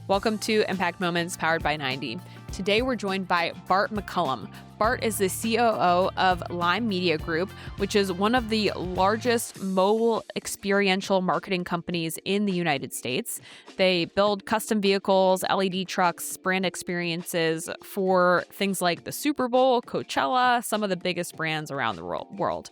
Welcome to Impact Moments powered by 90. Today we're joined by Bart McCollum. Bart is the COO of Lime Media Group, which is one of the largest mobile experiential marketing companies in the United States. They build custom vehicles, LED trucks, brand experiences for things like the Super Bowl, Coachella, some of the biggest brands around the world.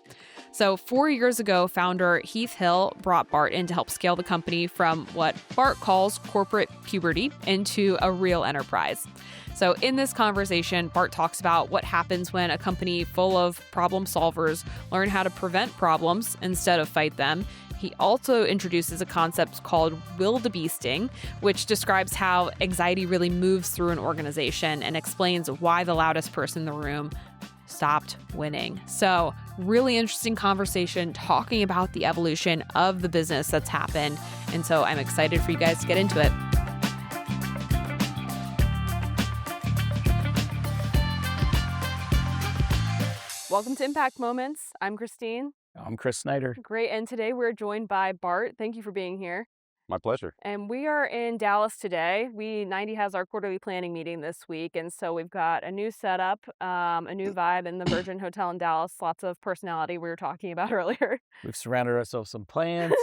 So 4 years ago, founder Heath Hill brought Bart in to help scale the company from what Bart calls corporate puberty into a real enterprise. So in this conversation, Bart talks about what happens when a company full of problem solvers learn how to prevent problems instead of fight them. He also introduces a concept called Wildebeesting, which describes how anxiety really moves through an organization and explains why the loudest person in the room stopped winning. So really interesting conversation talking about the evolution of the business that's happened. And so I'm excited for you guys to get into it. Welcome to Impact Moments. I'm Christine. I'm Kris Snyder. Great. And today we're joined by Bart. Thank you for being here. My pleasure. And we are in Dallas today. 90 has our quarterly planning meeting this week. And so we've got a new setup, a new vibe in the Virgin Hotel in Dallas. Lots of personality we were talking about earlier. We've surrounded ourselves with some plants.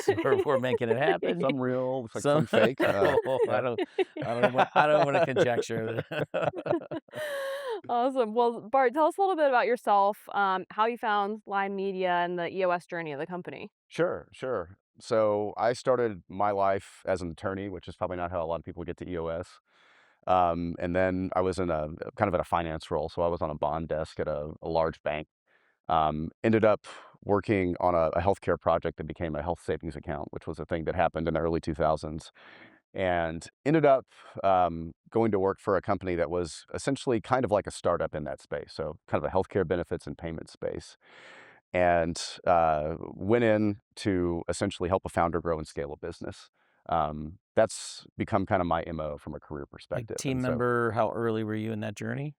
We're making it happen. Some real, looks like some fake. I don't want to conjecture. Awesome. Well, Bart, tell us a little bit about yourself, how you found Lime Media and the EOS journey of the company. Sure. So I started my life as an attorney, which is probably not how a lot of people get to EOS. And then I was in a finance role. So I was on a bond desk at a large bank. Ended up working on a healthcare project that became a health savings account, which was a thing that happened in the early 2000s. And ended up going to work for a company that was essentially kind of like a startup in that space. So kind of a healthcare benefits and payment space. And went in to essentially help a founder grow and scale a business. That's become kind of my MO from a career perspective. Team member, how early were you in that journey?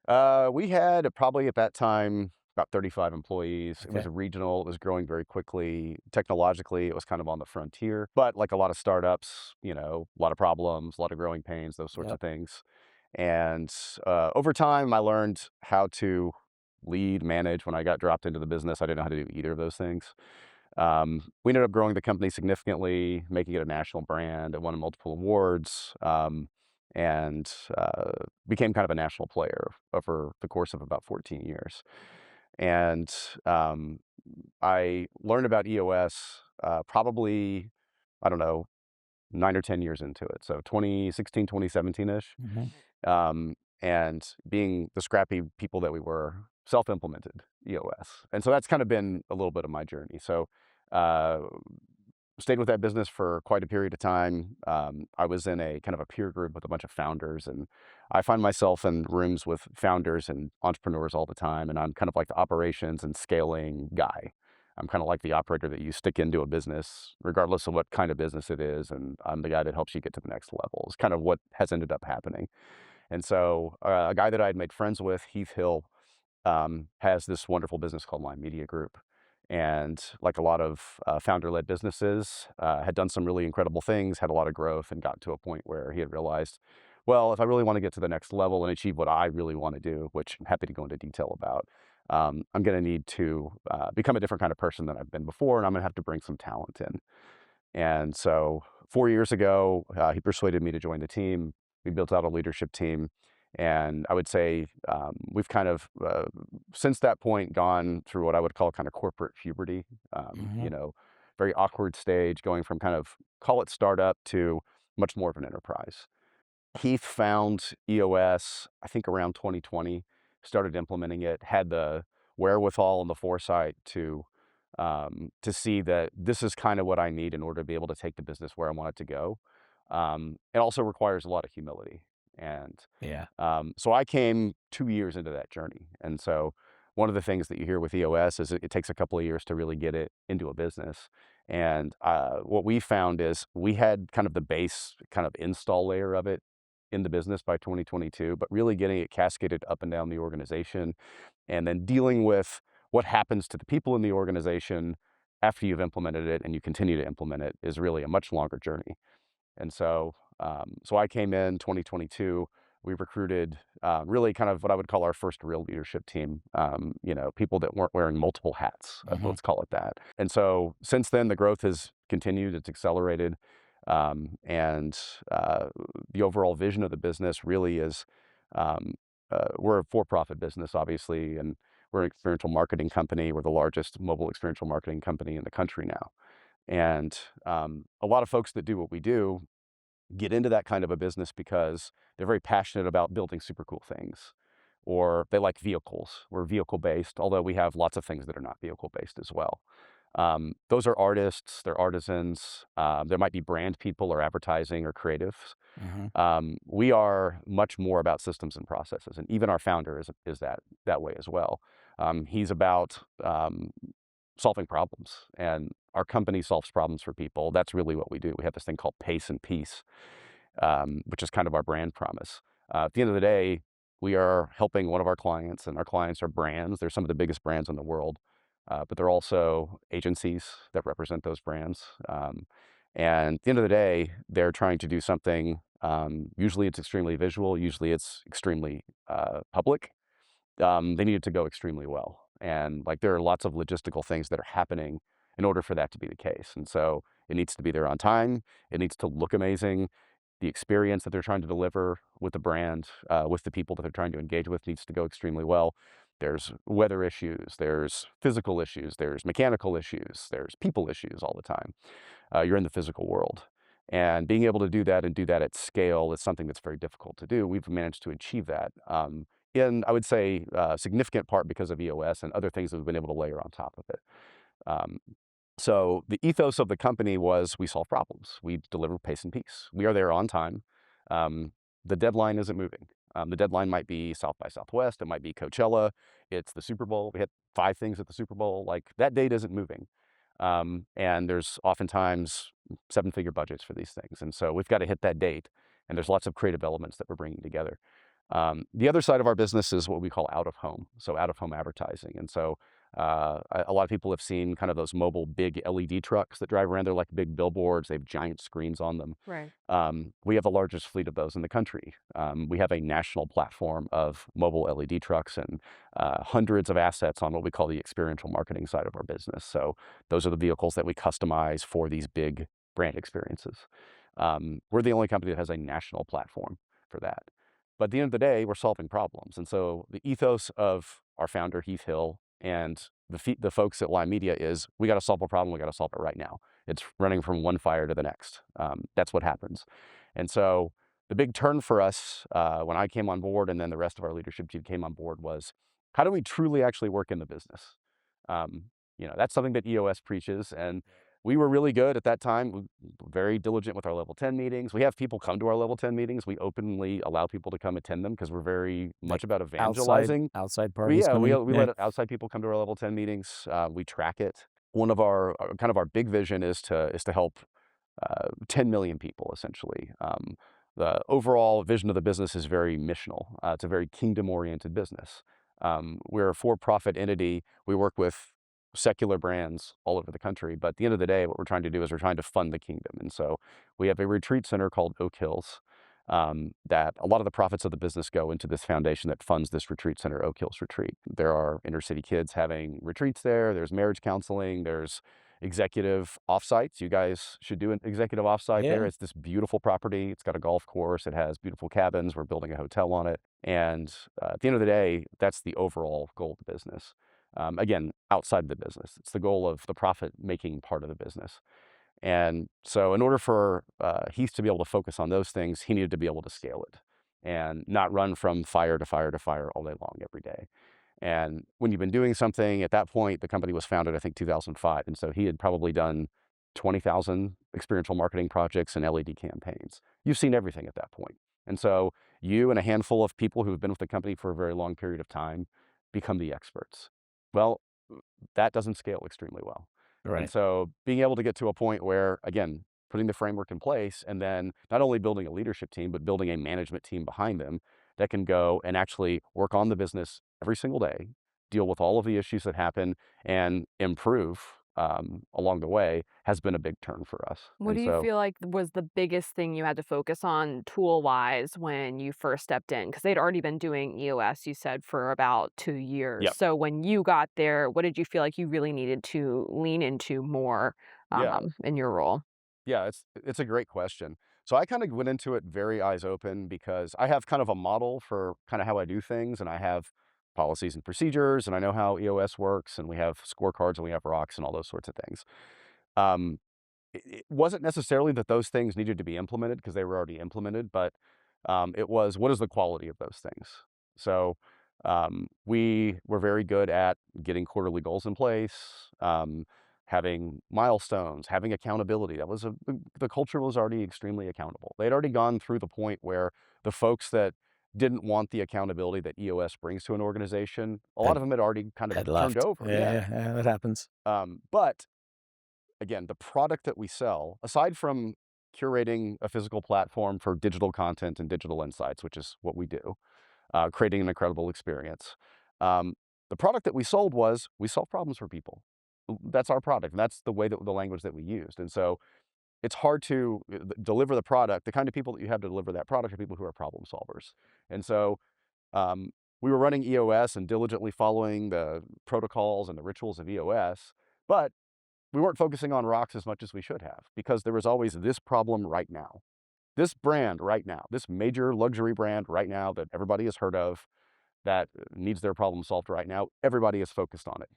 We had probably at that time about 35 employees. Okay. It was regional. It was growing very quickly. Technologically, it was kind of on the frontier. But like a lot of startups, a lot of problems, a lot of growing pains, those sorts of things. And over time, I learned how to lead, manage. When I got dropped into the business, I didn't know how to do either of those things. We ended up growing the company significantly, making it a national brand. It won multiple awards, and became kind of a national player over the course of about 14 years. And I learned about EOS probably, 9 or 10 years into it. So 2016, 2017-ish. Mm-hmm. And being the scrappy people that we were, self-implemented EOS. And so that's kind of been a little bit of my journey. So stayed with that business for quite a period of time. I was in a kind of a peer group with a bunch of founders, and I find myself in rooms with founders and entrepreneurs all the time. And I'm kind of like the operations and scaling guy. I'm kind of like the operator that you stick into a business, regardless of what kind of business it is. And I'm the guy that helps you get to the next level. It's kind of what has ended up happening. And so a guy that I had made friends with, Heath Hill, has this wonderful business called Lime Media Group. And like a lot of founder-led businesses, had done some really incredible things, had a lot of growth, and got to a point where he had realized, well, if I really want to get to the next level and achieve what I really want to do, which I'm happy to go into detail about, I'm going to need to become a different kind of person than I've been before, and I'm going to have to bring some talent in. And so 4 years ago, he persuaded me to join the team. We built out a leadership team. And I would say we've kind of, since that point, gone through what I would call kind of corporate puberty, very awkward stage, going from kind of, call it startup, to much more of an enterprise. Heath found EOS, I think around 2020, started implementing it, had the wherewithal and the foresight to see that this is kind of what I need in order to be able to take the business where I want it to go. It also requires a lot of humility. And so I came 2 years into that journey. And so one of the things that you hear with EOS is it takes a couple of years to really get it into a business. And what we found is we had kind of the base kind of install layer of it in the business by 2022, but really getting it cascaded up and down the organization, and then dealing with what happens to the people in the organization after you've implemented it and you continue to implement it is really a much longer journey. And so So I came in 2022. We recruited really kind of what I would call our first real leadership team, people that weren't wearing multiple hats, let's call it that. And so since then, the growth has continued, it's accelerated. And the overall vision of the business really is we're a for-profit business, obviously, and we're an experiential marketing company. We're the largest mobile experiential marketing company in the country now. And a lot of folks that do what we do get into that kind of a business because they're very passionate about building super cool things, or they like vehicles. We're vehicle based, although we have lots of things that are not vehicle based as well. Those are artists, they're artisans, there might be brand people or advertising or creatives. We are much more about systems and processes, and even our founder is that way as well. He's about solving problems, and our company solves problems for people. That's really what we do. We have this thing called Pace and Peace, which is kind of our brand promise. At the end of the day, we are helping one of our clients, and our clients are brands. They're some of the biggest brands in the world, but they're also agencies that represent those brands. And at the end of the day, they're trying to do something. Usually it's extremely visual. Usually it's extremely public. They need it to go extremely well. And like there are lots of logistical things that are happening in order for that to be the case. And so it needs to be there on time. It needs to look amazing. The experience that they're trying to deliver with the brand, with the people that they're trying to engage with, needs to go extremely well. There's weather issues, there's physical issues, there's mechanical issues, there's people issues all the time. You're in the physical world. And being able to do that and do that at scale is something that's very difficult to do. We've managed to achieve that in, I would say, significant part because of EOS and other things that we've been able to layer on top of it. So the ethos of the company was we solve problems. We deliver pace and peace. We are there on time. The deadline isn't moving. The deadline might be South by Southwest. It might be Coachella. It's the Super Bowl. We had 5 things at the Super Bowl. Like that date isn't moving. And there's oftentimes 7-figure budgets for these things. And so we've got to hit that date. And there's lots of creative elements that we're bringing together. The other side of our business is what we call out of home. So out of home advertising. And so a lot of people have seen kind of those mobile big LED trucks that drive around. They're like big billboards. They have giant screens on them. Right. We have the largest fleet of those in the country. We have a national platform of mobile LED trucks and hundreds of assets on what we call the experiential marketing side of our business. So those are the vehicles that we customize for these big brand experiences. We're the only company that has a national platform for that. But at the end of the day, we're solving problems. And so the ethos of our founder, Heath Hill, and the folks at Lime Media is we got to solve a problem. We got to solve it right now. It's running from one fire to the next. That's what happens. And so the big turn for us when I came on board and then the rest of our leadership team came on board was how do we truly actually work in the business? That's something that EOS preaches. And we were really good at that time. We were very diligent with our level 10 meetings. We have people come to our level 10 meetings. We openly allow people to come attend them because we're very much about evangelizing. Outside parties. We let outside people come to our level 10 meetings. We track it. One of our kind of our big vision is to help 10 million people essentially. The overall vision of the business is very missional. It's a very kingdom-oriented business. We're a for-profit entity. We work with secular brands all over the country. But at the end of the day, what we're trying to do is we're trying to fund the kingdom. And so we have a retreat center called Oak Hills that a lot of the profits of the business go into this foundation that funds this retreat center, Oak Hills Retreat. There are inner city kids having retreats there. There's marriage counseling. There's executive offsites. You guys should do an executive offsite there. It's this beautiful property. It's got a golf course. It has beautiful cabins. We're building a hotel on it. And at the end of the day, that's the overall goal of the business. Again, outside the business. It's the goal of the profit-making part of the business. And so in order for Heath to be able to focus on those things, he needed to be able to scale it and not run from fire to fire to fire all day long every day. And when you've been doing something, at that point, the company was founded, I think, 2005. And so he had probably done 20,000 experiential marketing projects and LED campaigns. You've seen everything at that point. And so you and a handful of people who have been with the company for a very long period of time become the experts. Well, that doesn't scale extremely well. Right. And so being able to get to a point where, again, putting the framework in place and then not only building a leadership team, but building a management team behind them that can go and actually work on the business every single day, deal with all of the issues that happen and improve along the way has been a big turn for us. What And do you so, feel like was the biggest thing you had to focus on tool-wise when you first stepped in? Because they'd already been doing EOS, you said, for about 2 years. yeah, So when you got there, what did you feel like you really needed to lean into more, yeah. in your role? Yeah, it's a great question. So I kind of went into it very eyes open because I have kind of a model for kind of how I do things, and I have policies and procedures, and I know how EOS works, and we have scorecards, and we have rocks, and all those sorts of things. Um, it wasn't necessarily that those things needed to be implemented because they were already implemented, but it was what is the quality of those things. So we were very good at getting quarterly goals in place, having milestones, having accountability. The culture was already extremely accountable. They'd already gone through the point where the folks that didn't want the accountability that EOS brings to an organization, a lot Had of them had already kind of had turned left. over. Yeah, Yeah. yeah, yeah, that happens. But again, the product that we sell, aside from curating a physical platform for digital content and digital insights, which is what we do, creating an incredible experience, um, the product that we sold was we solve problems for people. That's our product, and that's the way that the language that we used. And so it's hard to deliver the product. The kind of people that you have to deliver that product are people who are problem solvers. And so um, we were running EOS and diligently following the protocols and the rituals of EOS, but we weren't focusing on rocks as much as we should have because there was always this problem right now. This brand right now, this major luxury brand right now that everybody has heard of that needs their problem solved right now, everybody is focused on it.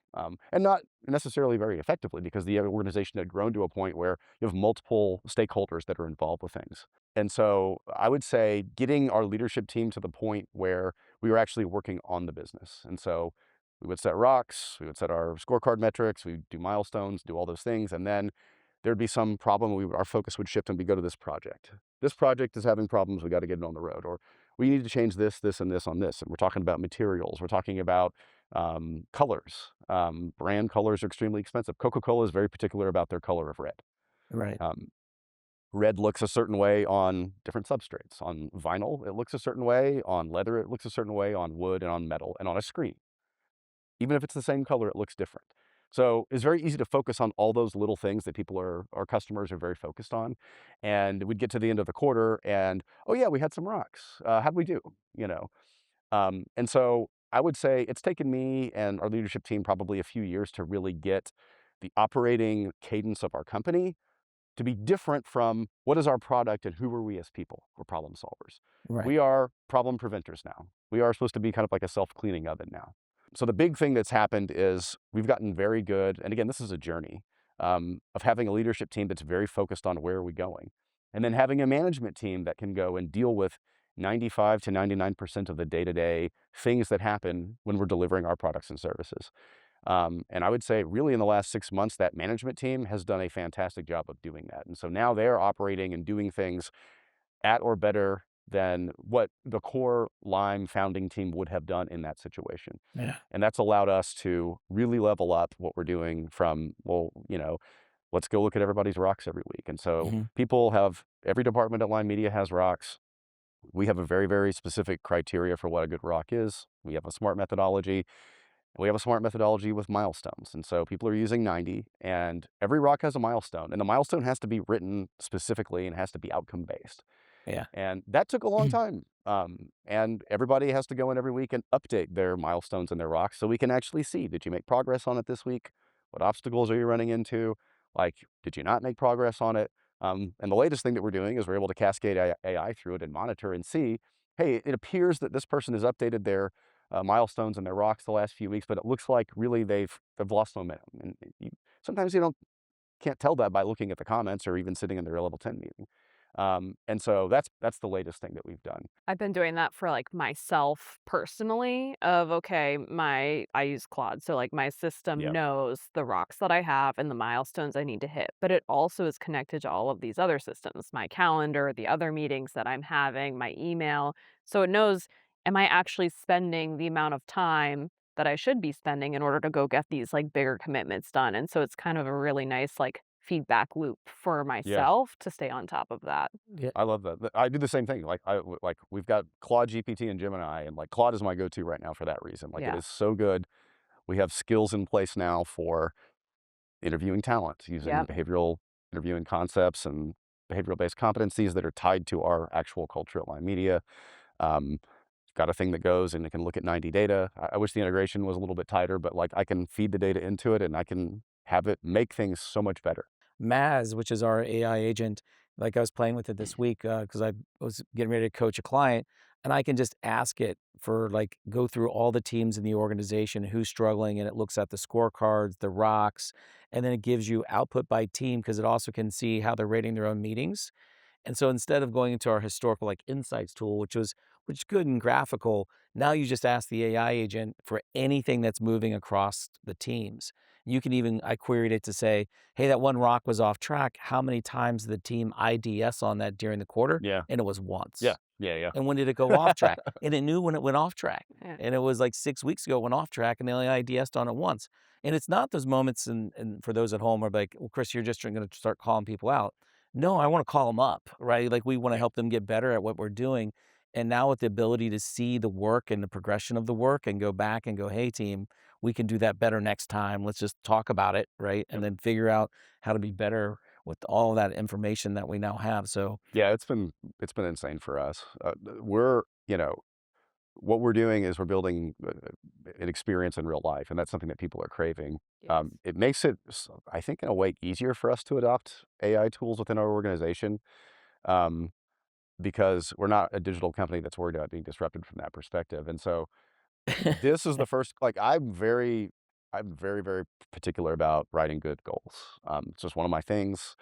And not necessarily very effectively because the organization had grown to a point where you have multiple stakeholders that are involved with things. And so I would say getting our leadership team to the point where we were actually working on the business. And so we would set rocks, we would set our scorecard metrics, we would do milestones, do all those things. And then there'd be some problem. Our focus would shift and we go to this project. This project is having problems. We got to get it on the road. Or we need to change this, this, and this on this. And we're talking about materials. We're talking about colors. Brand colors are extremely expensive. Coca-Cola is very particular about their color of red. Right, Um, Red looks a certain way on different substrates. On vinyl, it looks a certain way. On leather, it looks a certain way. On wood and on metal and on a screen. Even if it's the same color, it looks different. So it's very easy to focus on all those little things that our customers are very focused on. And we'd get to the end of the quarter and, oh yeah, we had some rocks. How'd we do? You know? And so I would say it's taken me and our leadership team probably a few years to really get the operating cadence of our company to be different from what is our product and who are we as people? We're problem solvers. right, We are problem preventers now. We are supposed to be kind of like a self-cleaning oven now. So the big thing that's happened is we've gotten very good, and again, this is a journey, of having a leadership team that's very focused on where are we going. And then having a management team that can go and deal with 95 to 99% of the day-to-day things that happen when we're delivering our products and services. And I would say really in the last 6 months, that management team has done a fantastic job of doing that. And so now they're operating and doing things at or better than what the core Lime founding team would have done in that situation. yeah, And that's allowed us to really level up what we're doing from, well, let's go look at everybody's rocks every week. And so mhm, every department at Lime Media has rocks. We have a very, very specific criteria for what a good rock is. We have a smart methodology. We have a smart methodology with milestones. And so people are using 90, and every rock has a milestone. And the milestone has to be written specifically and has to be outcome based. yeah, And that took a long time. And everybody has to go in every week and update their milestones and their rocks so we can actually see, did you make progress on it this week? What obstacles are you running into? Like, did you not make progress on it? And the latest thing that we're doing is we're able to cascade AI through it and monitor and see, hey, it appears that this person has updated their milestones and their rocks the last few weeks, but it looks like really they've lost momentum. And sometimes can't tell that by looking at the comments or even sitting in their level 10 meeting. And so that's the latest thing that we've done. I've been doing that for, like, myself personally of, okay, I use Claude, so, like, my system Yep. knows the rocks that I have and the milestones I need to hit, but it also is connected to all of these other systems, my calendar, the other meetings that I'm having, my email, so it knows, am I actually spending the amount of time that I should be spending in order to go get these, like, bigger commitments done, and so it's kind of a really nice, like, feedback loop for Yeah. myself to stay on top of that. yeah, I love that. I do the same thing. Like we've got Claude GPT and Gemini, and like Claude is my go-to right now for that reason. Like it Yeah. is so good. We have skills in place now for interviewing talent, using Yep. behavioral interviewing concepts and behavioral-based competencies that are tied to our actual culture at Lime Media. Um, got a thing that goes and it can look at 90 data. I wish the integration was a little bit tighter, but like I can feed the data into it and I can have it make things so much better. Maz, which is our AI agent, like I was playing with it this week because I was getting ready to coach a client, and I can just ask it for like go through all the teams in the organization, who's struggling, and it looks at the scorecards, the rocks, and then it gives you output by team because it also can see how they're rating their own meetings. And so instead of going into our historical like insights tool, which is good and graphical, now you just ask the AI agent for anything that's moving across the teams. You can even, I queried it to say, hey, that one rock was off track. How many times did the team IDS on that during the quarter? Yeah. And it was once. Yeah. And when did it go off track? And it knew when it went off track. Yeah. And it was like 6 weeks ago it went off track and they only IDS'd on it once. And it's not those moments, and for those at home are like, well, Kris, you're just going to start calling people out. No, I want to call them up, right? Like we want to help them get better at what we're doing. And now with the ability to see the work and the progression of the work and go back and go, hey team, we can do that better next time. Let's just talk about it, right? And then figure out how to be better with all of that information that we now have. So yeah, it's been insane for us. We're, what we're doing is we're building an experience in real life, and that's something that people are craving. Yes. It makes it, I think, in a way, easier for us to adopt AI tools within our organization, because we're not a digital company that's worried about being disrupted from that perspective. And so this is the first, like, I'm very, very particular about writing good goals. It's just one of my things.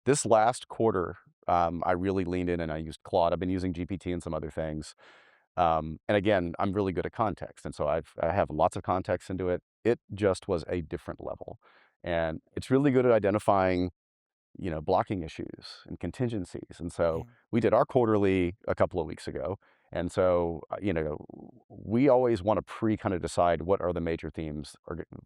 This last quarter, I really leaned in and I used Claude. I've been using GPT and some other things. And again, I'm really good at context. And so I have lots of context into it. It just was a different level. And it's really good at identifying, blocking issues and contingencies. And so we did our quarterly a couple of weeks ago. And so, we always want to kind of decide what are the major themes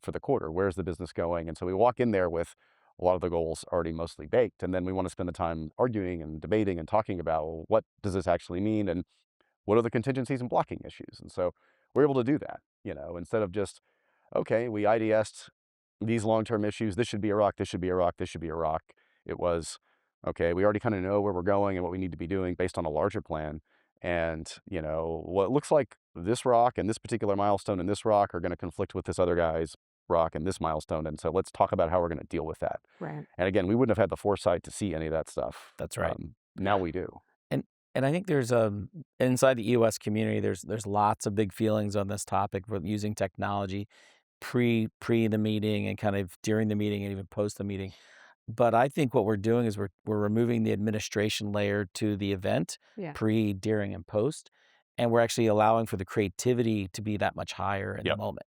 for the quarter. Where's the business going? And so we walk in there with a lot of the goals already mostly baked. And then we want to spend the time arguing and debating and talking about, well, what does this actually mean? And what are the contingencies and blocking issues? And so we're able to do that, instead of just, okay, we IDS'd these long-term issues. This should be a rock. This should be a rock. This should be a rock. It was, okay, we already kind of know where we're going and what we need to be doing based on a larger plan. And, what looks like this rock and this particular milestone and this rock are going to conflict with this other guy's rock and this milestone. And so let's talk about how we're going to deal with that. Right. And again, we wouldn't have had the foresight to see any of that stuff. That's right. Now we do. And I think there's inside the EOS community, there's lots of big feelings on this topic with using technology pre the meeting and kind of during the meeting and even post the meeting. But I think what we're doing is we're removing the administration layer to the event, pre, during, and post, and we're actually allowing for the creativity to be that much higher in the moment.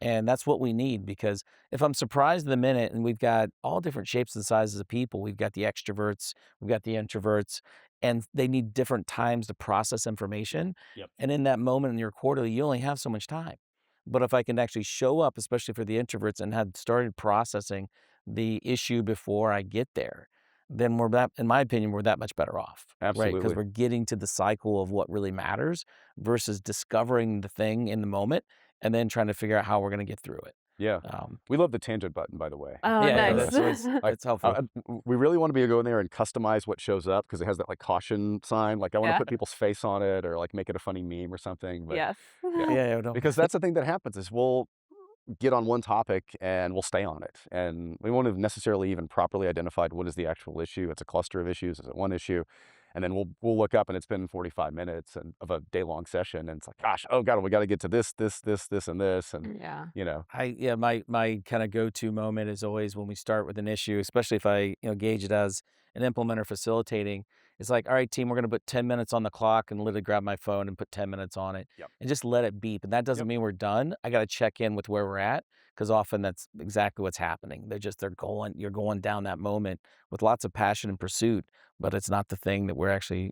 And that's what we need, because if I'm surprised in the minute, and we've got all different shapes and sizes of people, we've got the extroverts, we've got the introverts, and they need different times to process information. And in that moment in your quarterly, you only have so much time. But if I can actually show up, especially for the introverts, and have started processing the issue before I get there, then we're that, in my opinion, we're that much better off. Absolutely. Right? Because we're getting to the cycle of what really matters versus discovering the thing in the moment and then trying to figure out how we're going to get through it. Yeah. We love the tangent button, by the way. Oh, nice. It's helpful. We really want to be able to go in there and customize what shows up, because it has that like caution sign. Like I want to put people's face on it, or like make it a funny meme or something. But, Yes. Because that's the thing that happens is we'll get on one topic and we'll stay on it. And we won't have necessarily even properly identified what is the actual issue. It's a cluster of issues. Is it one issue? And then we'll look up and it's been 45 minutes of a day-long session, and it's like, gosh, oh God, we got to get to this, and this, and my kind of go-to moment is always when we start with an issue, especially if I gauge it as an implementer facilitating. It's like, all right, team, we're going to put 10 minutes on the clock, and literally grab my phone and put 10 minutes on it, and just let it beep. And that doesn't mean we're done. I got to check in with where we're at, because often that's exactly what's happening. You're going down that moment with lots of passion and pursuit, but it's not the thing that we're actually,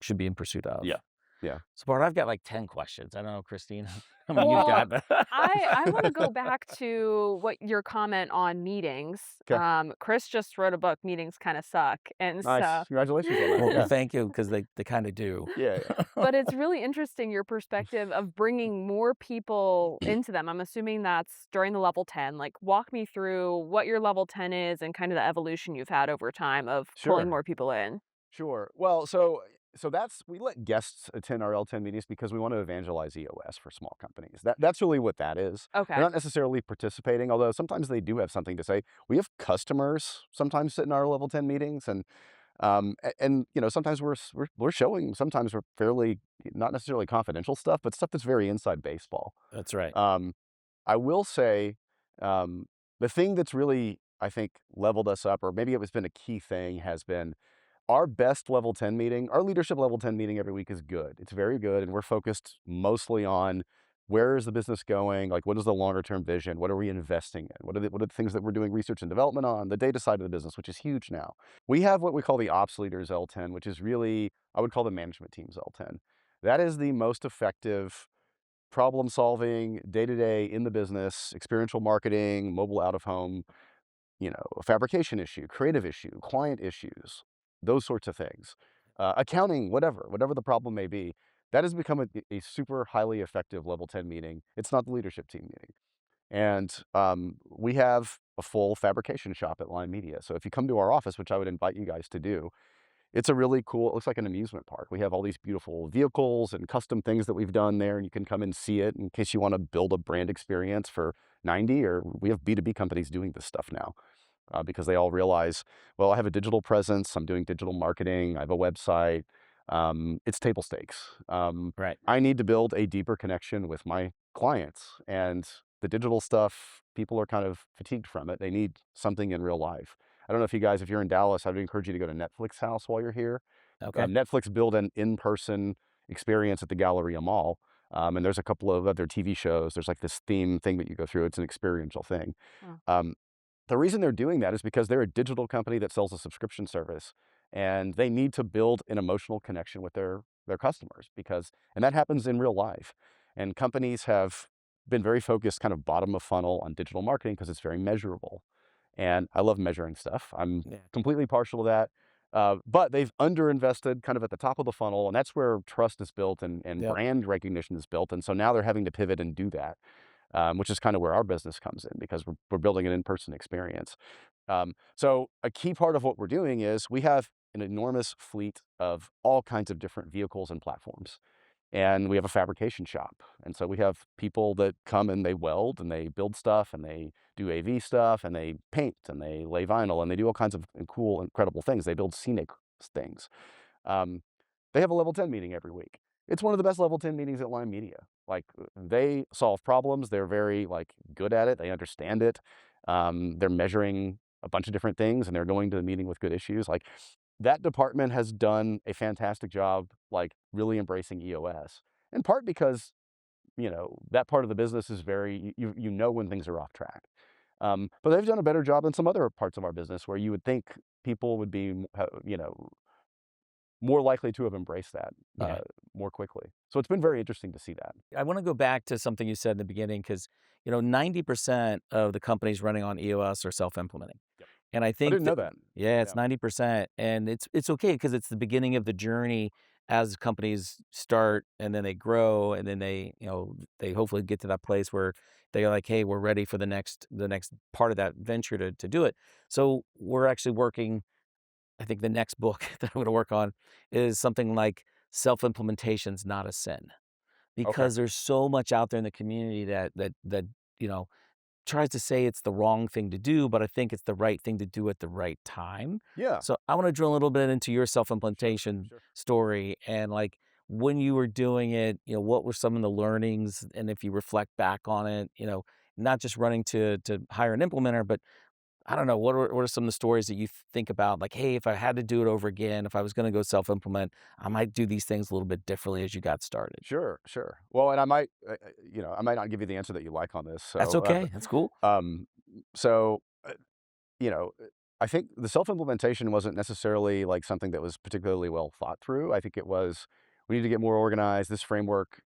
should be in pursuit of. Yeah. Yeah. So Bart, I've got like 10 questions. I don't know, Christine, how many you've Well, got. I want to go back to what your comment on meetings. Okay. Kris just wrote a book, Meetings Kind of Suck. And Nice. so, Congratulations on that. Well, Yeah. thank you, because they kind of do. Yeah. but it's really interesting your perspective of bringing more people into them. I'm assuming that's during the level 10. Like, walk me through what your level 10 is and kind of the evolution you've had over time of pulling Sure. more people in. Sure. Well, so that's we let guests attend our L10 meetings because we want to evangelize EOS for small companies. That's really what that is. Okay. They're not necessarily participating, although sometimes they do have something to say. We have customers sometimes sit in our level 10 meetings, and sometimes we're showing. Sometimes we're fairly not necessarily confidential stuff, but stuff that's very inside baseball. That's right. I will say the thing that's really, I think, leveled us up, or maybe it has been a key thing, has been our best level 10 meeting. Our leadership level 10 meeting every week is good. It's very good, and we're focused mostly on where is the business going, like what is the longer term vision, what are we investing in, what are the things that we're doing research and development on, the data side of the business, which is huge now. We have what we call the ops leaders L10, which is really, I would call the management teams L10. That is the most effective problem solving day-to-day in the business, experiential marketing, mobile out of home, a fabrication issue, creative issue, client issues, those sorts of things, accounting, whatever the problem may be. That has become a super highly effective level 10 meeting. It's not the leadership team meeting. And we have a full fabrication shop at Lime Media. So if you come to our office, which I would invite you guys to do, it's a really cool, it looks like an amusement park. We have all these beautiful vehicles and custom things that we've done there, and you can come and see it in case you want to build a brand experience for 90, or we have B2B companies doing this stuff now. Because they all realize, well, I have a digital presence, I'm doing digital marketing, I have a website, it's table stakes. Right. I need to build a deeper connection with my clients, and the digital stuff, people are kind of fatigued from it. They need something in real life. I don't know if you're in Dallas, I would encourage you to go to Netflix House while you're here. Okay. Netflix built an in-person experience at the Galleria Mall. And there's a couple of other TV shows. There's like this theme thing that you go through. It's an experiential thing. Oh. The reason they're doing that is because they're a digital company that sells a subscription service, and they need to build an emotional connection with their customers, and that happens in real life. And companies have been very focused kind of bottom of funnel on digital marketing because it's very measurable. And I love measuring stuff. I'm completely partial to that. But they've underinvested kind of at the top of the funnel, and that's where trust is built and brand recognition is built. And so now they're having to pivot and do that. Which is kind of where our business comes in, because we're building an in-person experience. So a key part of what we're doing is we have an enormous fleet of all kinds of different vehicles and platforms. And we have a fabrication shop. And so we have people that come and they weld and they build stuff and they do AV stuff and they paint and they lay vinyl and they do all kinds of cool, incredible things. They build scenic things. They have a level 10 meeting every week. It's one of the best level 10 meetings at Lime Media. Like, they solve problems. They're very good at it. They understand it. They're measuring a bunch of different things, and they're going to the meeting with good issues. Like, that department has done a fantastic job, really embracing EOS. In part because, that part of the business is very, you know when things are off track. But they've done a better job than some other parts of our business where you would think people would be, more likely to have embraced that more quickly. So it's been very interesting to see that. I want to go back to something you said in the beginning, because 90% of the companies running on EOS are self-implementing. Yep. And I think I didn't know that. Yeah, it's 90%, and it's okay because it's the beginning of the journey as companies start, and then they grow, and then they hopefully get to that place where they're like, hey, we're ready for the next part of that venture to do it. So we're actually working. I think the next book that I'm going to work on is something like self-implementation's not a sin, because there's so much out there in the community that tries to say it's the wrong thing to do, but I think it's the right thing to do at the right time. Yeah. So I want to drill a little bit into your self-implementation story, and when you were doing it, what were some of the learnings, and if you reflect back on it, not just running to hire an implementer, but I don't know, what are some of the stories that you think about? Like, hey, if I had to do it over again, if I was going to go self-implement, I might do these things a little bit differently as you got started. Sure. Well, and I might, I might not give you the answer that you like on this. So, That's okay. That's cool. So, I think the self-implementation wasn't necessarily something that was particularly well thought through. I think it was, we need to get more organized. This framework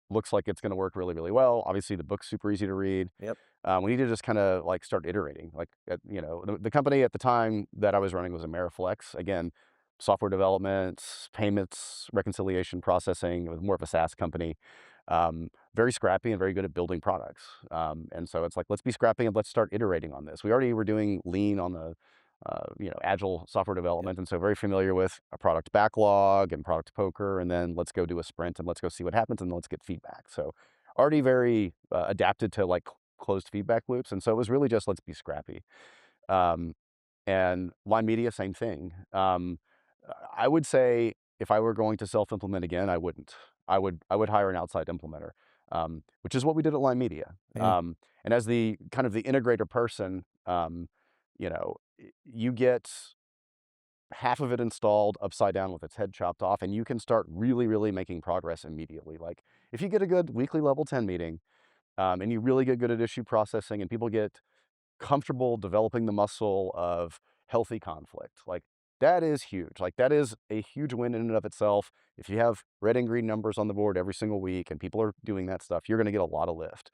looks like it's going to work really, really well. Obviously, the book's super easy to read. Yep. We need to just kind of like start iterating. Like, the company at the time that I was running was Ameriflex. Again, software development, payments, reconciliation, processing. It was more of a SaaS company. Very scrappy and very good at building products. And so it's like, let's be scrappy and let's start iterating on this. We already were doing lean on the agile software development. And so very familiar with a product backlog and product poker, and then let's go do a sprint and let's go see what happens and let's get feedback. So already very adapted to like closed feedback loops. And so it was really just, let's be scrappy. And Line Media, same thing. I would say if I were going to self-implement again, I wouldn't. I would hire an outside implementer, which is what we did at Line Media. Yeah. And as the kind of the integrator person, you get half of it installed upside down with its head chopped off, and you can start really, really making progress immediately. Like if you get a good weekly level 10 meeting, and you really get good at issue processing, and people get comfortable developing the muscle of healthy conflict, like that is huge. Like that is a huge win in and of itself. If you have red and green numbers on the board every single week and people are doing that stuff, you're going to get a lot of lift.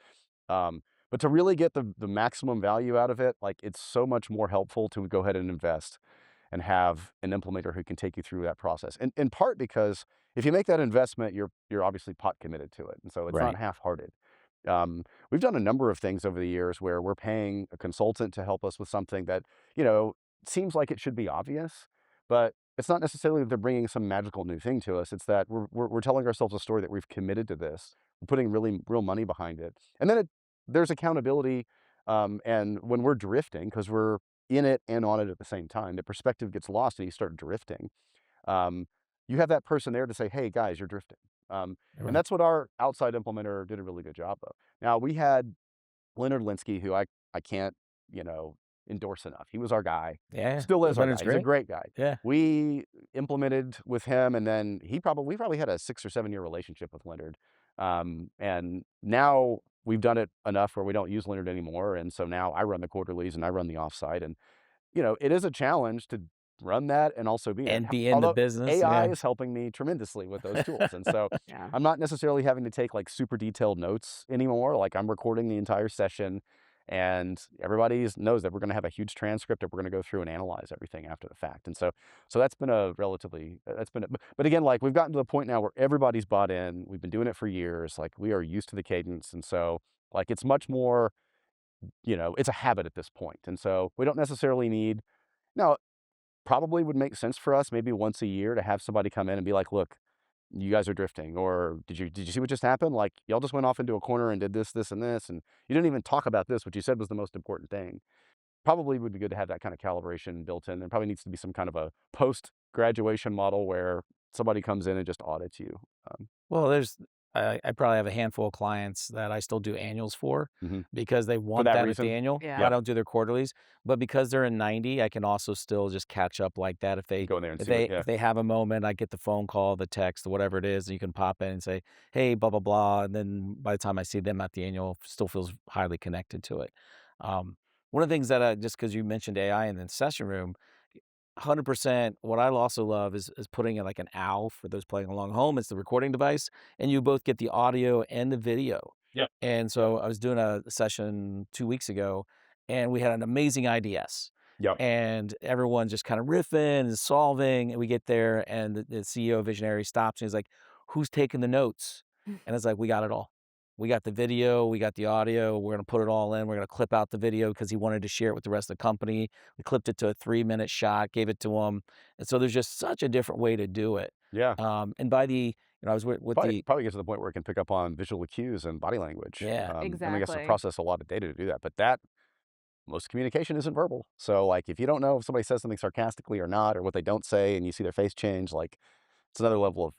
But to really get the maximum value out of it, like it's so much more helpful to go ahead and invest and have an implementer who can take you through that process. And in part because if you make that investment, you're obviously pot committed to it. And so it's Right. not half-hearted. We've done a number of things over the years where we're paying a consultant to help us with something that, seems like it should be obvious, but it's not necessarily that they're bringing some magical new thing to us. It's that we're telling ourselves a story that we've committed to this. We're putting really real money behind it. And then there's accountability. And when we're drifting, because we're in it and on it at the same time, the perspective gets lost and you start drifting. You have that person there to say, hey, guys, you're drifting. Right. And that's what our outside implementer did a really good job of. Now, we had Leonard Linsky, who I can't, endorse enough. He was our guy. Yeah. Still is our guy. Leonard's He's a great guy. Yeah. We implemented with him, and then we probably had a 6 or 7 year relationship with Leonard. And now we've done it enough where we don't use Leonard anymore. And so now I run the quarterlies and I run the offsite. And, it is a challenge to run that and also be And it. be in the Although business. AI Yeah. is helping me tremendously with those tools. And so Yeah. I'm not necessarily having to take like super detailed notes anymore. Like I'm recording the entire session and everybody knows that we're going to have a huge transcript that we're going to go through and analyze everything after the fact. And so that's been but again, like we've gotten to the point now where everybody's bought in. We've been doing it for years. Like we are used to the cadence. And so like it's much more, it's a habit at this point. And so we don't necessarily need, now probably would make sense for us maybe once a year to have somebody come in and be like, look, you guys are drifting, or did you see what just happened? Like y'all just went off into a corner and did this, and this, and you didn't even talk about this, which you said was the most important thing. Probably would be good to have that kind of calibration built in. There probably needs to be some kind of a post-graduation model where somebody comes in and just audits you. Well, I probably have a handful of clients that I still do annuals for because they want that that reason? at the annual. Yeah. I don't do their quarterlies, but because they're in 90, I can also still just catch up like that. If they Go in there and see if they have a moment, I get the phone call, the text, whatever it is, and you can pop in and say, hey, blah, blah, blah. And then by the time I see them at the annual, still feels highly connected to it. One of the things that just because you mentioned AI in the session room, 100%. What I also love is putting in like an owl for those playing along home. It's the recording device, and you both get the audio and the video. Yep. And so I was doing a session 2 weeks ago, and we had an amazing IDS. Yep. And everyone just kind of riffing and solving. And we get there, and the CEO Visionary stops and he's like, "Who's taking the notes?" And it's like, "We got it all. We got the video, we got the audio, we're going to put it all in. We're going to clip out the video because he wanted to share it with the rest of the company. We clipped it to a 3-minute shot, gave it to him. And so there's just such a different way to do it. Yeah. And by the, I was with Probably get to the point where it can pick up on visual cues and body language. Yeah. And we have to Exactly. process a lot of data to do that. But most communication isn't verbal. So like if you don't know if somebody says something sarcastically or not, or what they don't say, and you see their face change, like it's another level of,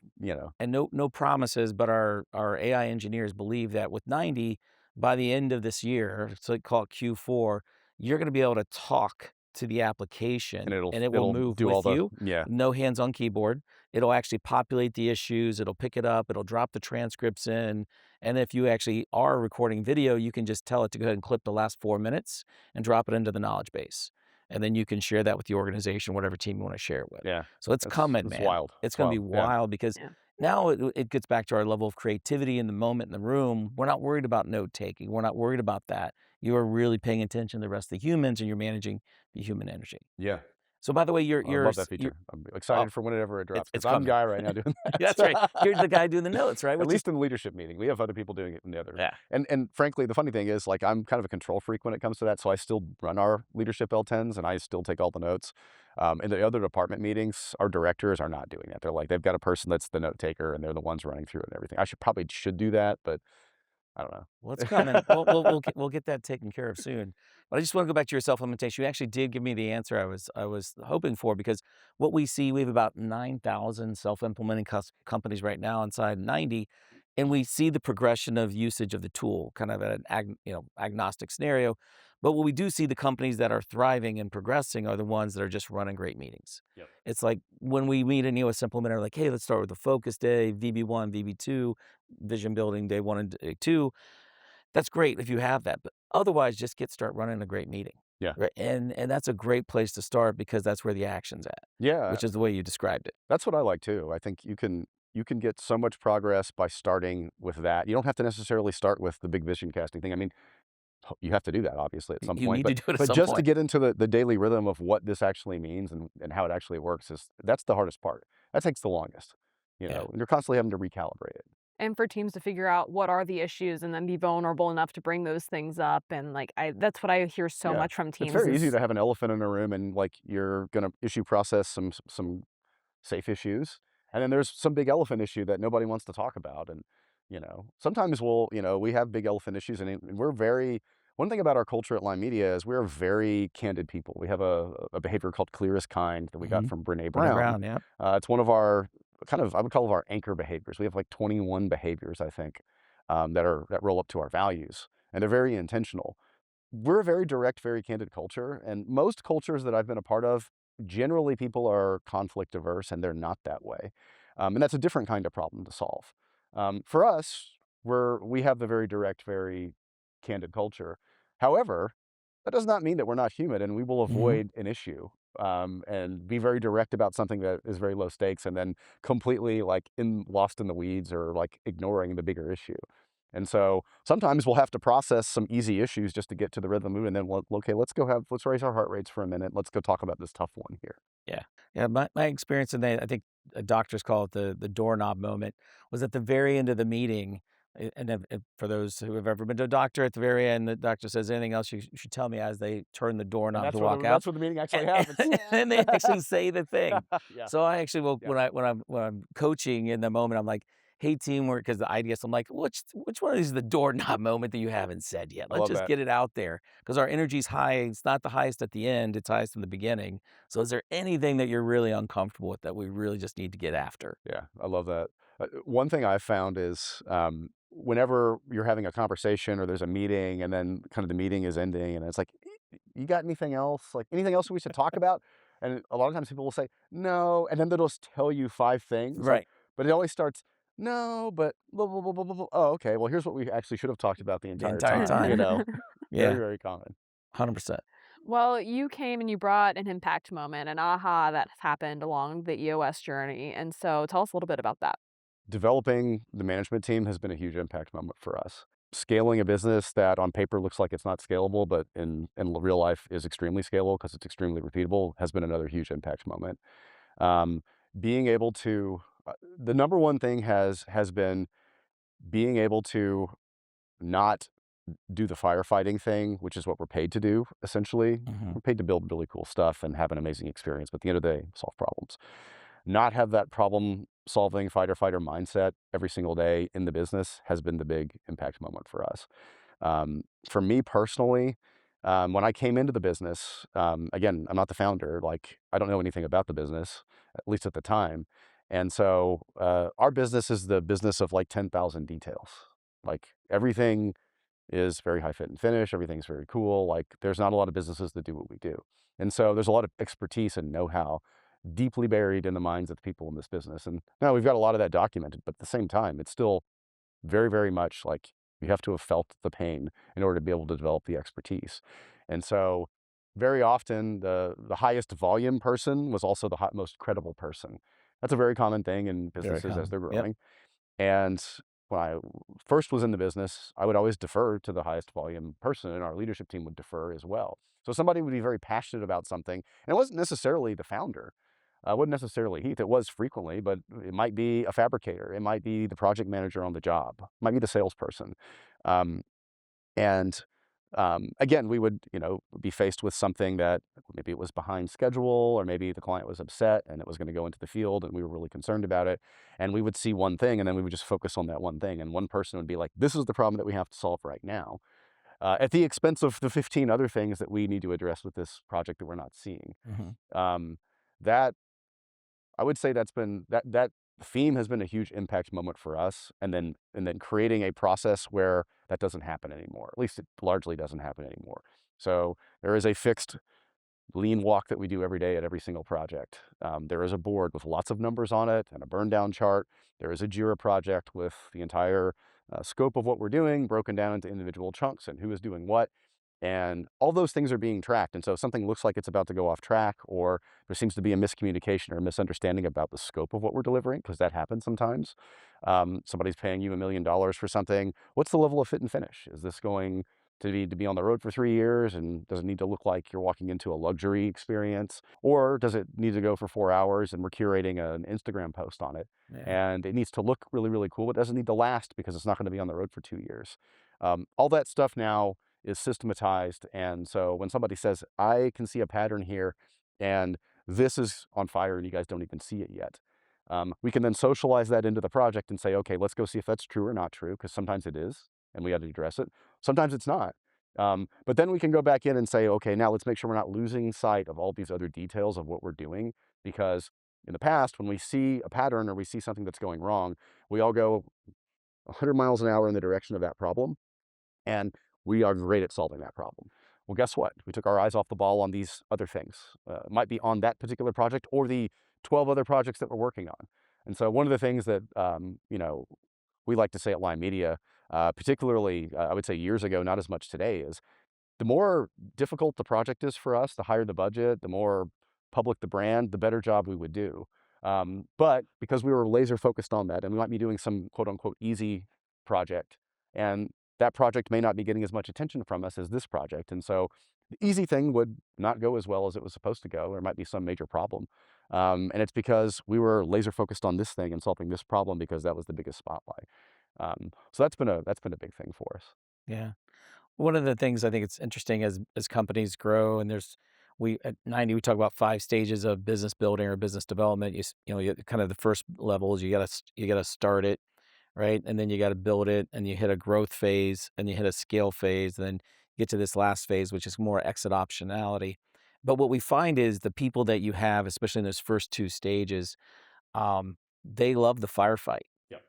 And no promises, but our AI engineers believe that with 90, by the end of this year, so call it Q4, you're going to be able to talk to the application, and it will move do with all the, you. Yeah. No hands on keyboard. It'll actually populate the issues. It'll pick it up. It'll drop the transcripts in. And if you actually are recording video, you can just tell it to go ahead and clip the last 4 minutes and drop it into the knowledge base. And then you can share that with the organization, whatever team you want to share it with. Yeah. So it's coming, It's man. wild. It's going to be Yeah. wild because Yeah. now it gets back to our level of creativity in the moment in the room. We're not worried about note taking. We're not worried about that. You are really paying attention to the rest of the humans, and you're managing the human energy. Yeah. So by the way, I love that feature. I'm excited for whenever it drops, it's because I'm coming. the guy right now doing that. That's right. You're the guy doing the notes, right? At least in the leadership meeting. We have other people doing it in the other. Yeah. And frankly, the funny thing is, like, I'm kind of a control freak when it comes to that, so I still run our leadership L10s, and I still take all the notes. In the other department meetings, our directors are not doing that. They're like, they've got a person that's the note taker, and they're the ones running through it and everything. I should do that, but I don't know. Well, it's coming. We'll get that taken care of soon. But I just want to go back to your self-implementation. You actually did give me the answer I was hoping for, because what we see, we have about 9,000 self-implementing companies right now inside 90, and we see the progression of usage of the tool, kind of at an agnostic scenario. But what we do see, the companies that are thriving and progressing are the ones that are just running great meetings. Yep. It's like when we meet an EOS implementer, like, hey, let's start with the focus day, VB1, VB2, vision building day 1 and day 2. That's great if you have that, but otherwise just start running a great meeting. Yeah. Right. And that's a great place to start, because that's where the action's at. Yeah. Which is the way you described it. That's what I like too. I think you can get so much progress by starting with that. You don't have to necessarily start with the big vision casting thing. I mean, you have to do that obviously at some You point, need to do it at but some just to point. get into the daily rhythm of what this actually means and how it actually works, that's the hardest part. That takes the longest. Yeah. And you're constantly having to recalibrate it. And for teams to figure out what are the issues and then be vulnerable enough to bring those things up. And like, that's what I hear so Yeah. much from teams. It's very easy to have an elephant in a room, and like, you're going to issue process some safe issues, and then there's some big elephant issue that nobody wants to talk about. And sometimes we have big elephant issues, and we're very, one thing about our culture at Lime Media is we're very candid people. We have a behavior called clear as kind that we got from Brene Brown. Yeah. It's one of our I would call it our anchor behaviors. We have like 21 behaviors, I think, that roll up to our values, and they're very intentional. We're a very direct, very candid culture, and most cultures that I've been a part of, generally people are conflict averse, and they're not that way. And that's a different kind of problem to solve. For us, we have the very direct, very candid culture. However, that does not mean that we're not human, and we will avoid an issue and be very direct about something that is very low stakes, and then completely lost in the weeds, or like ignoring the bigger issue. And so sometimes we'll have to process some easy issues just to get to the rhythm and then, okay, let's raise our heart rates for a minute. Let's go talk about this tough one here. Yeah. My experience, and I think doctors call it the doorknob moment, was at the very end of the meeting. And for those who have ever been to a doctor, at the very end, the doctor says, anything else you should tell me, as they turn the doorknob to walk out. That's where the meeting actually happens. And they actually say the thing. Yeah. So I actually when I'm coaching in the moment, I'm like, hey, teamwork, because the IDS, I'm like, which one is the doorknob moment that you haven't said yet? Let's just get it out there, because our energy's high. It's not the highest at the end, it's highest in the beginning. So is there anything that you're really uncomfortable with that we really just need to get after? Yeah, I love that. One thing I've found is whenever you're having a conversation or there's a meeting, and then kind of the meeting is ending, and it's like, you got anything else? Like, anything else we should talk about? And a lot of times people will say, no, and then they'll just tell you 5 things. Right. But it always starts, no, but blah, blah, blah, blah, blah, blah. Oh, okay. Well, here's what we actually should have talked about the entire time. Yeah. Very, very common. 100%. Well, you came and you brought an impact moment, an aha that happened along the EOS journey. And so tell us a little bit about that. Developing the management team has been a huge impact moment for us. Scaling a business that on paper looks like it's not scalable, but in real life is extremely scalable because it's extremely repeatable, has been another huge impact moment. Being able to, the number one thing has been being able to not do the firefighting thing, which is what we're paid to do, essentially. We're paid to build really cool stuff and have an amazing experience, but at the end of the day, solve problems. Not have that problem-solving fighter-fighter mindset every single day in the business has been the big impact moment for us. For me personally, when I came into the business, again, I'm not the founder. Like, I don't know anything about the business, at least at the time. And so our business is the business of like 10,000 details. Like, everything is very high fit and finish. Everything's very cool. Like, there's not a lot of businesses that do what we do. And so there's a lot of expertise and know-how deeply buried in the minds of the people in this business. And now we've got a lot of that documented, but at the same time, it's still very, very much like you have to have felt the pain in order to be able to develop the expertise. And so very often the highest volume person was also the most credible person. That's a very common thing in Very businesses as common. they're Yep. growing. And when I first was in the business, I would always defer to the highest volume person, and our leadership team would defer as well. So somebody would be very passionate about something, and it wasn't necessarily the founder. It wasn't necessarily Heath. It was frequently, but it might be a fabricator. It might be the project manager on the job. It might be the salesperson. Um, and again, we would, be faced with something that maybe it was behind schedule, or maybe the client was upset and it was going to go into the field and we were really concerned about it. And we would see one thing and then we would just focus on that one thing. And one person would be like, this is the problem that we have to solve right now, at the expense of the 15 other things that we need to address with this project that we're not seeing. Um, that I would say that theme has been a huge impact moment for us, and then creating a process where that doesn't happen anymore. At least it largely doesn't happen anymore. So there is a fixed lean walk that we do every day at every single project. There is a board with lots of numbers on it and a burn down chart. There is a JIRA project with the entire scope of what we're doing broken down into individual chunks and who is doing what. And all those things are being tracked. And so if something looks like it's about to go off track, or there seems to be a miscommunication or a misunderstanding about the scope of what we're delivering, because that happens sometimes. Somebody's paying you $1 million for something. What's the level of fit and finish? Is this going to be on the road for 3 years, and does it need to look like you're walking into a luxury experience? Or does it need to go for 4 hours and we're curating an Instagram post on it? Yeah. And it needs to look really, really cool, but it doesn't need to last because it's not going to be on the road for 2 years. All that stuff now is systematized. And so when somebody says, I can see a pattern here and this is on fire and you guys don't even see it yet, we can then socialize that into the project and say, okay, let's go see if that's true or not true, because sometimes it is and we have to address it. Sometimes it's not. But then we can go back in and say, okay, now let's make sure we're not losing sight of all these other details of what we're doing, because in the past, when we see a pattern or we see something that's going wrong, we all go 100 miles an hour in the direction of that problem. And we are great at solving that problem. Well, guess what? We took our eyes off the ball on these other things. It might be on that particular project or the 12 other projects that we're working on. And so one of the things that, we like to say at Lime Media, particularly, I would say years ago, not as much today, is the more difficult the project is for us, the higher the budget, the more public the brand, the better job we would do. But because we were laser focused on that, and we might be doing some quote unquote easy project, and that project may not be getting as much attention from us as this project. And so the easy thing would not go as well as it was supposed to go. There might be some major problem. And it's because we were laser focused on this thing and solving this problem because that was the biggest spotlight. So that's been a big thing for us. Yeah. One of the things I think it's interesting as companies grow, and we at 90 we talk about 5 stages of business building or business development. You kind of the first level is you gotta start it, right? And then you gotta build it, and you hit a growth phase, and you hit a scale phase, and then you get to this last phase, which is more exit optionality. But what we find is the people that you have, especially in those first 2 stages, they love the firefight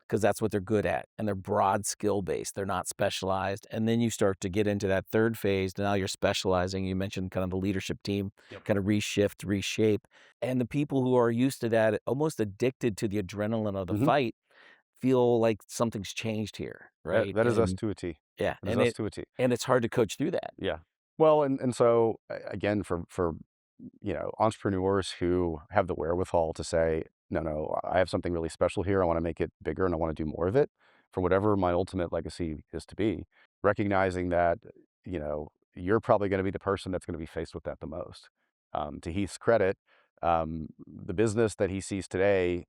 because that's what they're good at, and they're broad skill based. They're not specialized. And then you start to get into that third phase. Now you're specializing. You mentioned kind of the leadership team, kind of reshape. And the people who are used to that, almost addicted to the adrenaline of the fight, feel like something's changed here, right? That is us to a T. Yeah, That is us to a T. and it's hard to coach through that. Yeah. Well, and so again, for entrepreneurs who have the wherewithal to say, no, I have something really special here. I want to make it bigger and I want to do more of it for whatever my ultimate legacy is to be, recognizing that, you're probably going to be the person that's going to be faced with that the most. To Heath's credit, the business that he sees today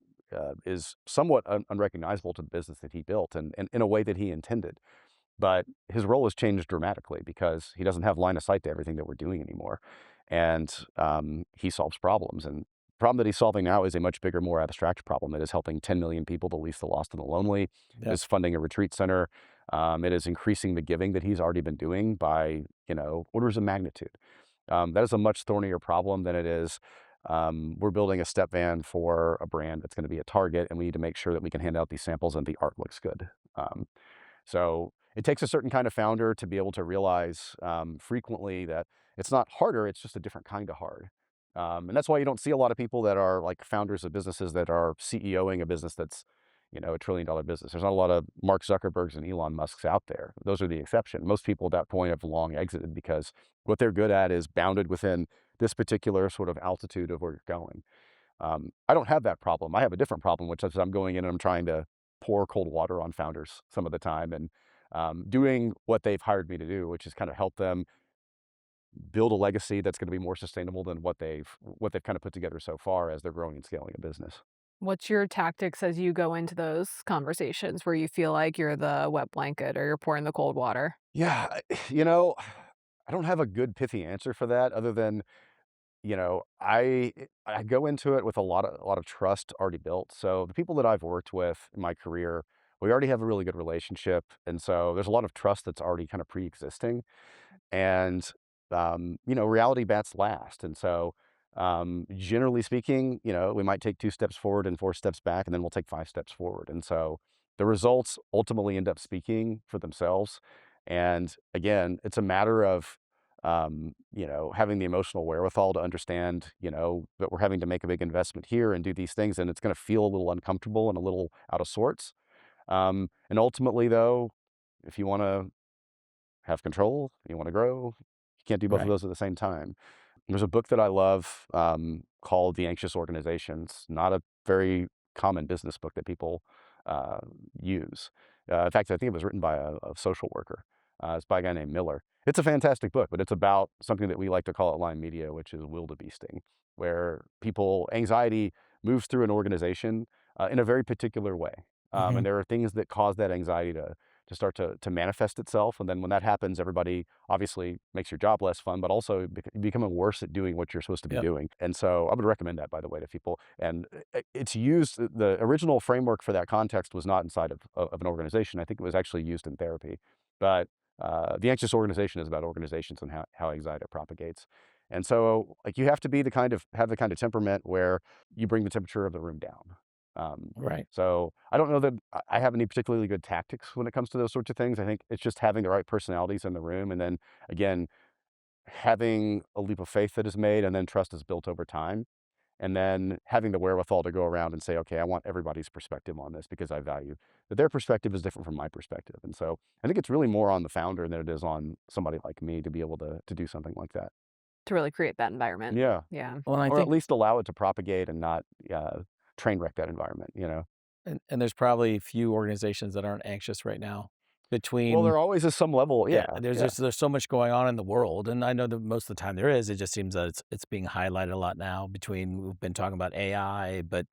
is somewhat unrecognizable to the business that he built and in a way that he intended. But his role has changed dramatically because he doesn't have line of sight to everything that we're doing anymore. And he solves problems. And the problem that he's solving now is a much bigger, more abstract problem. It is helping 10 million people, the least, the lost, and the lonely. It is funding a retreat center. It is increasing the giving that he's already been doing by, orders of magnitude. That is a much thornier problem than it is. We're building a step van for a brand that's going to be a Target, and we need to make sure that we can hand out these samples and the art looks good. So it takes a certain kind of founder to be able to realize frequently that it's not harder, it's just a different kind of hard. And that's why you don't see a lot of people that are like founders of businesses that are CEOing a business that's, a $1 trillion business. There's not a lot of Mark Zuckerbergs and Elon Musks out there. Those are the exception. Most people at that point have long exited because what they're good at is bounded within this particular sort of altitude of where you're going. I don't have that problem. I have a different problem, which is I'm going in and I'm trying to pour cold water on founders some of the time, and doing what they've hired me to do, which is kind of help them build a legacy that's going to be more sustainable than what they've kind of put together so far as they're growing and scaling a business. What's your tactics as you go into those conversations where you feel like you're the wet blanket or you're pouring the cold water? Yeah, I don't have a good pithy answer for that other than, I go into it with a lot of trust already built. So the people that I've worked with in my career, we already have a really good relationship, and so there's a lot of trust that's already kind of pre-existing. And reality bats last, and so generally speaking, we might take 2 steps forward and 4 steps back, and then we'll take 5 steps forward, and so the results ultimately end up speaking for themselves. And again, it's a matter of having the emotional wherewithal to understand, that we're having to make a big investment here and do these things, and it's going to feel a little uncomfortable and a little out of sorts. And ultimately, though, if you want to have control, you want to grow, you can't do both of Right. those at the same time. There's a book that I love called The Anxious Organizations, not a very common business book that people uh, use. In fact, I think it was written by a social worker. It's by a guy named Miller. It's a fantastic book, but it's about something that we like to call at Lime Media, which is Wildebeesting, where anxiety moves through an organization in a very particular way. And there are things that cause that anxiety to start to manifest itself. And then when that happens, everybody obviously makes your job less fun, but also becoming worse at doing what you're supposed to be Yep. doing. And so I would recommend that, by the way, to people. And it's used, the original framework for that context was not inside of an organization. I think it was actually used in therapy. But the anxious organization is about organizations and how anxiety propagates. And so you have to have the kind of temperament where you bring the temperature of the room down. Right. So I don't know that I have any particularly good tactics when it comes to those sorts of things. I think it's just having the right personalities in the room, and then again, having a leap of faith that is made, and then trust is built over time, and then having the wherewithal to go around and say, okay, I want everybody's perspective on this because I value that their perspective is different from my perspective. And so I think it's really more on the founder than it is on somebody like me to be able to do something like that. To really create that environment. Yeah. Yeah. Well, I Or at think, least allow it to propagate and not train wreck that environment. and there's probably few organizations that aren't anxious right now. Well, Between there always is some level. yeah, Yeah. there's Yeah. there's so much going on in the world, and I know that most of the time there is. It just seems that it's being highlighted a lot now. We've been talking about AI, but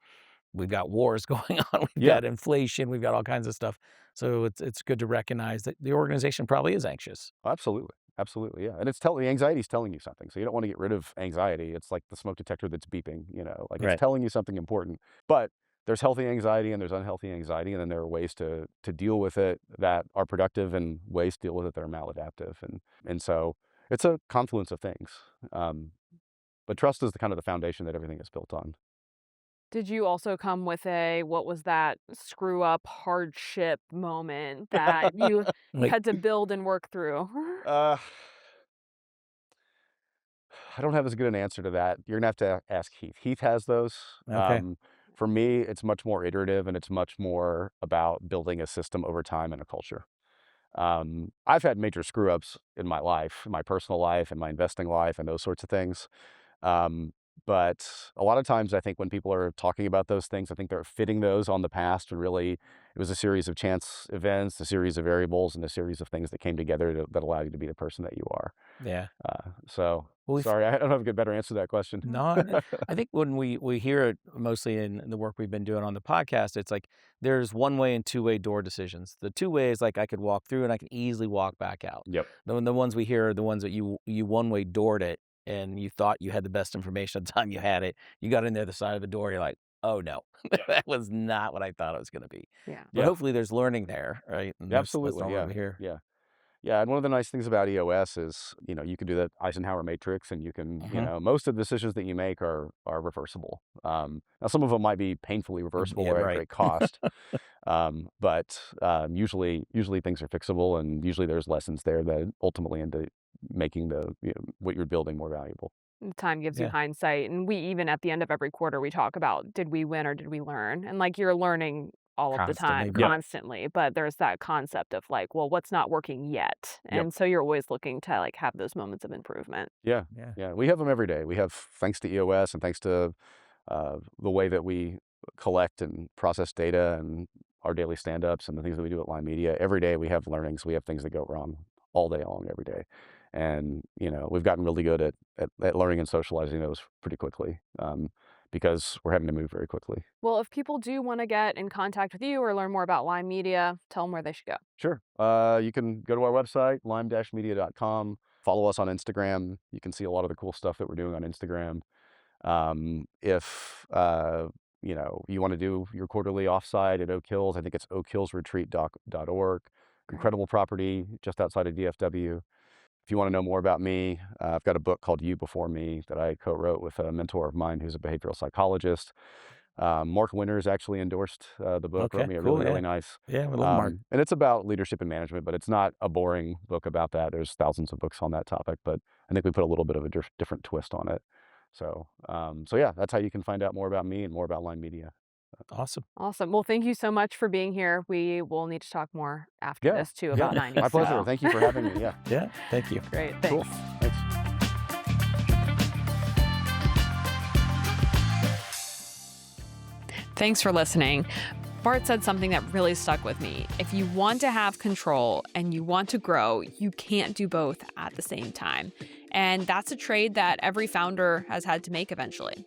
we've got wars going on. We've Yeah. got inflation. We've got all kinds of stuff. So it's good to recognize that the organization probably is anxious. Absolutely. Absolutely. Yeah. And anxiety is telling you something. So you don't want to get rid of anxiety. It's like the smoke detector that's beeping, it's Right. telling you something important. But there's healthy anxiety and there's unhealthy anxiety. And then there are ways to deal with it that are productive and ways to deal with it that are maladaptive. And so it's a confluence of things. But trust is the foundation that everything is built on. Did you also come with what was that screw up hardship moment that you Like, had to build and work through? Uh, I don't have as good an answer to that. You're gonna have to ask Heath. Heath has those. okay. For me, it's much more iterative and it's much more about building a system over time and a culture. I've had major screw ups in my life, in my personal life, and my investing life, and those sorts of things. Um, but a lot of times, I think when people are talking about those things, I think they're fitting those on the past. And really, it was a series of chance events, a series of variables, and a series of things that came together that allowed you to be the person that you are. Yeah. So Well, sorry, I don't have a good better answer to that question. No, I think when we hear it mostly in the work we've been doing on the podcast, it's like there's one-way and two-way door decisions. The two-way is like I could walk through and I can easily walk back out. Yep. The ones we hear are the ones that you one-way doored it and you thought you had the best information at the time you had it. You got in there the side of the door, you're like, oh no, that was not what I thought it was going to be. Yeah. But Yeah. hopefully there's learning there, right? And that's Absolutely. all Yeah. we hear. Yeah. Yeah, and one of the nice things about EOS is, you can do the Eisenhower matrix, and you can, most of the decisions that you make are reversible. Now, some of them might be painfully reversible Yeah, or at right. great cost, but usually things are fixable, and usually there's lessons there that ultimately end up making what you're building more valuable. Time gives you Yeah. hindsight, and we even at the end of every quarter, we talk about, did we win or did we learn? And, you're learning all of the time, Constantly, Yep. constantly, but there's that concept of, well, what's not working yet? Yep. And so you're always looking to, have those moments of improvement. Yeah, Yeah. yeah, we have them every day. We have, thanks to EOS and thanks to the way that we collect and process data and our daily stand-ups and the things that we do at Lime Media. Every day we have learnings, we have things that go wrong all day long, every day. And, we've gotten really good at learning and socializing those pretty quickly because we're having to move very quickly. Well, if people do want to get in contact with you or learn more about Lime Media, tell them where they should go. Sure. You can go to our website, lime-media.com. Follow us on Instagram. You can see a lot of the cool stuff that we're doing on Instagram. If you want to do your quarterly offsite at Oak Hills, I think it's oakhillsretreat.org. Incredible property just outside of DFW. If you want to know more about me, I've got a book called You Before Me that I co-wrote with a mentor of mine who's a behavioral psychologist. Mark Winters actually endorsed the book, wrote me a really nice. Yeah, we love Mark. And it's about leadership and management, but it's not a boring book about that. There's thousands of books on that topic, but I think we put a little bit of a different twist on it. So yeah, that's how you can find out more about me and more about Lime Media. Awesome. Well, thank you so much for being here. We will need to talk more after this too about 90s. My pleasure. Thank you for having me. Yeah. Yeah. Thank you. Great. Thanks. Cool. Thanks. Thanks for listening. Bart said something that really stuck with me. If you want to have control and you want to grow, you can't do both at the same time. And that's a trade that every founder has had to make eventually.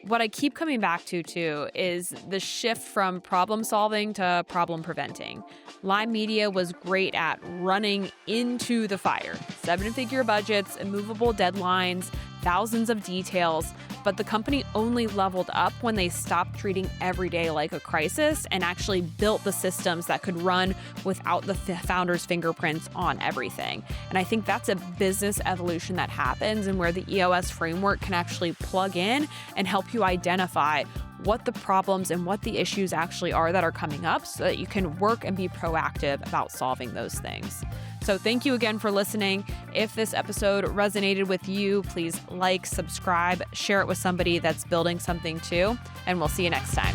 What I keep coming back to, too, is the shift from problem solving to problem preventing. Lime Media was great at running into the fire. 7-figure budgets, immovable deadlines, thousands of details, but the company only leveled up when they stopped treating every day like a crisis and actually built the systems that could run without the founder's fingerprints on everything. And I think that's a business evolution that happens and where the EOS framework can actually plug in and help you identify what the problems and what the issues actually are that are coming up so that you can work and be proactive about solving those things. So thank you again for listening. If this episode resonated with you, please like, subscribe, share it with somebody that's building something too, and we'll see you next time.